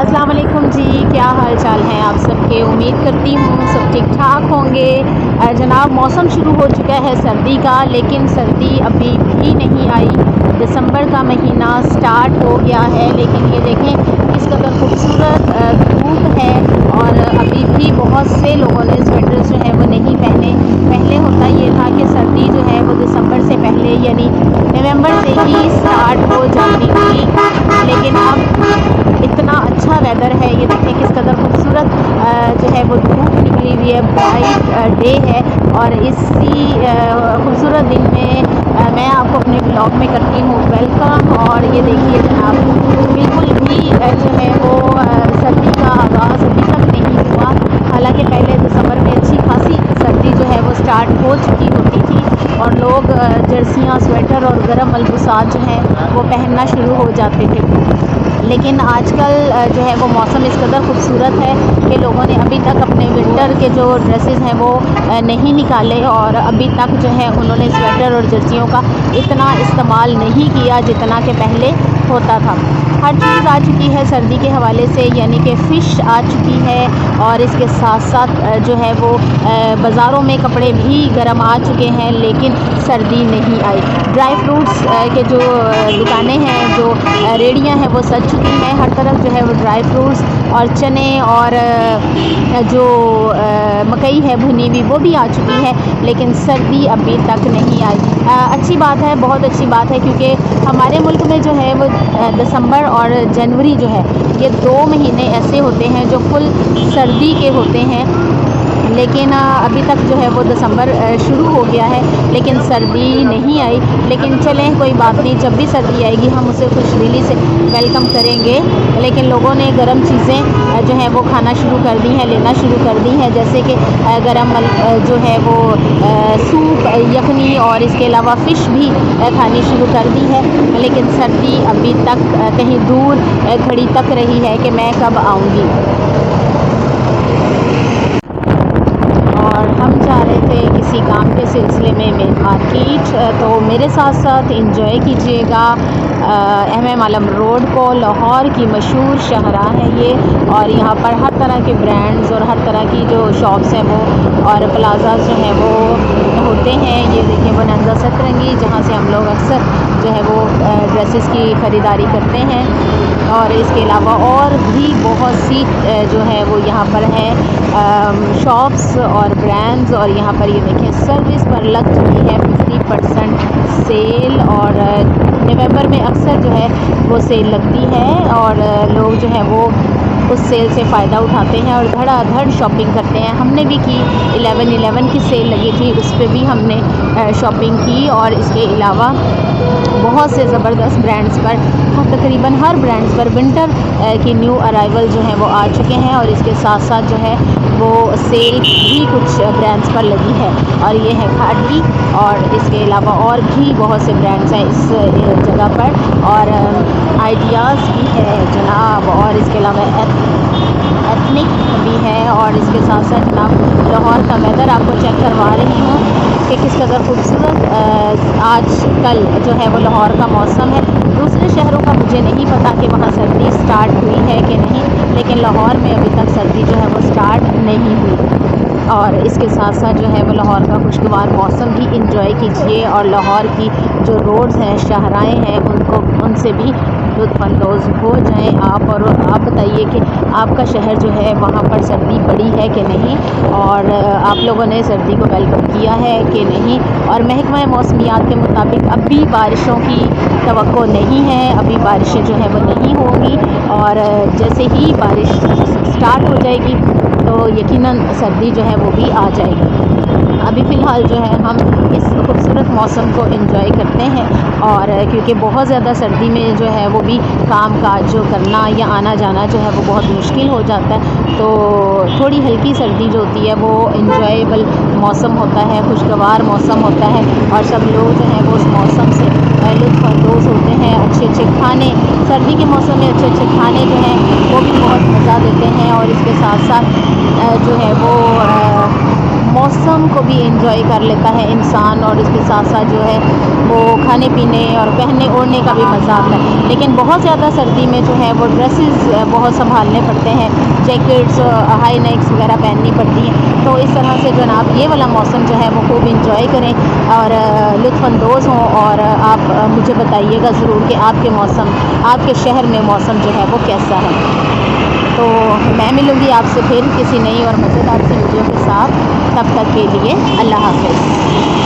अस्सलाम वालेकुम जी, क्या हाल चाल हैं आप सबके। उम्मीद करती हूँ सब ठीक ठाक होंगे। जनाब मौसम शुरू हो चुका है सर्दी का, लेकिन सर्दी अभी भी नहीं आई। दिसंबर का महीना स्टार्ट हो गया है, लेकिन ये देखें किस कदर खूबसूरत धूप है और अभी भी बहुत से लोगों ने स्वेटर जो है वो नहीं पहने। पहले होता ये था कि सर्दी जो है वो दिसंबर से पहले यानी नवंबर से ही स्टार्ट हो जाती थी, लेकिन अब इतना अच्छा वेदर है। ये देखें किस कदर खूबसूरत जो है वो धूप निकली हुई है, ब्राइट डे है। और इसी खूबसूरत दिन में मैं आपको अपने ब्लॉग में करती हूँ वेलकम। और ये देखिए जनाब बिल्कुल भी जो है वो सर्दी का आगाज़ अभी तक नहीं हुआ। हालांकि पहले दिसंबर में अच्छी खासी सर्दी जो है वो स्टार्ट हो चुकी होती थी और लोग जर्सियाँ, स्वेटर और गर्म मलबूसात जो हैं वो पहनना शुरू हो जाते थे। लेकिन आजकल जो है वो मौसम इस कदर खूबसूरत है कि लोगों ने अभी तक अपने विंटर के जो ड्रेसेस हैं वो नहीं निकाले और अभी तक जो है उन्होंने स्वेटर और जर्सियों का इतना इस्तेमाल नहीं किया जितना कि पहले होता था। हर चीज़ आ चुकी है सर्दी के हवाले से, यानी कि फ़िश आ चुकी है और इसके साथ साथ जो है वो बाज़ारों में कपड़े भी गर्म आ चुके हैं, लेकिन सर्दी नहीं आई। ड्राई फ्रूट्स के जो दुकानें हैं, जो रेहड़ियाँ हैं वो सज चुकी हैं। हर तरफ जो है वो ड्राई फ्रूट्स और चने और जो मकई है भुनी हुई वो भी आ चुकी है, लेकिन सर्दी अभी तक नहीं आई। अच्छी बात है, बहुत अच्छी बात है, क्योंकि हमारे मुल्क में जो है वो दिसंबर और जनवरी जो है ये 2 महीने ऐसे होते हैं जो फुल सर्दी के होते हैं। लेकिन अभी तक जो है वो दिसंबर शुरू हो गया है, लेकिन सर्दी नहीं आई। लेकिन चलें कोई बात नहीं, जब भी सर्दी आएगी हम उसे खुशदिली से वेलकम करेंगे। लेकिन लोगों ने गर्म चीज़ें जो हैं वो खाना शुरू कर दी हैं, लेना शुरू कर दी हैं, जैसे कि गर्म जो है वो सूप, यखनी और इसके अलावा फ़िश भी खानी शुरू कर दी है। लेकिन सर्दी अभी तक कहीं दूर खड़ी तक रही है कि मैं कब आऊँगी। हम जा रहे थे किसी काम के सिलसिले में मेन मार्केट, तो मेरे साथ साथ इंजॉय कीजिएगा MM आलम रोड को। लाहौर की मशहूर शाहराह है ये, और यहाँ पर हर तरह के ब्रांड्स और हर तरह की जो शॉप्स हैं वो और प्लाजा जो हैं वो होते हैं। ये देखिए बोनांजा सतरंगी, जहाँ से हम लोग अक्सर जो है वो ड्रेसेस की ख़रीदारी करते हैं। और इसके अलावा और भी बहुत सी जो है वो यहाँ पर हैं शॉप्स और ब्रांड्स। और यहाँ पर ये देखें सर्विस पर लग चुकी है 50% सेल, और नवंबर में अक्सर जो है वो सेल लगती है और लोग जो है वो उस सेल से फ़ायदा उठाते हैं और धड़ाधड़ शॉपिंग करते हैं। हमने भी की, 11/11 की सेल लगी थी, उस पर भी हमने शॉपिंग की। और इसके अलावा बहुत से ज़बरदस्त ब्रांड्स पर, तकरीबन हर ब्रांड्स पर विंटर की न्यू अराइवल जो हैं वो आ चुके हैं। और इसके साथ साथ जो है वो सेल भी कुछ ब्रांड्स पर लगी है, और ये है खादी। और इसके अलावा और भी बहुत से ब्रांड्स हैं इस जगह पर, और आइडियाज़ भी है जनाब, और इसके अलावा एथनिक भी है। और इसके साथ साथ जनाब लाहौर का वेदर आपको चेक करवा रही हूँ कि किस कदर खूबसूरत आज कल जो है वो लाहौर का मौसम है। दूसरे शहरों का मुझे नहीं पता कि वहाँ सर्दी स्टार्ट हुई है कि नहीं, लेकिन लाहौर में अभी तक सर्दी जो है वो स्टार्ट नहीं हुई। और इसके साथ साथ जो है वो लाहौर का खुशगवार मौसम भी इंजॉय कीजिए, और लाहौर की जो रोड्स हैं, शाहराएँ हैं, उनसे भी लुत्फ़अंदोज़ हो जाएं आप। और आप बताइए कि आपका शहर जो है वहाँ पर सर्दी पड़ी है कि नहीं, और आप लोगों ने सर्दी को वेलकम किया है कि नहीं। और महकमा मौसमियात के मुताबिक अभी बारिशों की तवक्को नहीं है, अभी बारिशें जो है वो नहीं होंगी, और जैसे ही बारिश स्टार्ट हो जाएगी तो यकीनन सर्दी जो है वो भी आ जाएगी। अभी फ़िलहाल जो है हम इस खूबसूरत मौसम को एंजॉय करते हैं, और क्योंकि बहुत ज़्यादा सर्दी में जो है वो भी काम काज जो करना या आना जाना जो है वो बहुत मुश्किल हो जाता है। तो थोड़ी हल्की सर्दी जो होती है वो इंजॉयबल मौसम होता है, खुशगवार मौसम होता है, और सब लोग जो हैं वो उस मौसम से लुत्फ़अंदोज़ होते हैं। अच्छे अच्छे खाने सर्दी के मौसम में, अच्छे अच्छे खाने जो हैं वो भी बहुत मज़ा देते हैं। और इसके साथ साथ जो है वो موسم کو بھی انجوائے کر لیتا ہے انسان، اور اس کے ساتھ ساتھ جو ہے وہ کھانے پینے اور پہننے اوڑھنے کا بھی مزہ آتا ہے۔ لیکن بہت زیادہ سردی میں جو ہے وہ ڈریسز بہت سنبھالنے پڑتے ہیں، جیکٹس، ہائی نیکس وغیرہ پہننی پڑتی ہیں۔ تو اس طرح سے جناب یہ والا موسم جو ہے وہ خوب انجوائے کریں اور لطف اندوز ہوں، اور آپ مجھے بتائیے گا ضرور کہ آپ کے موسم، آپ کے شہر میں موسم جو ہے وہ کیسا ہے۔ تو میں ملوں گی آپ سے پھر کسی نئی اور مزیدار سی ویڈیو کے ساتھ، تب تک کے لیے اللہ حافظ۔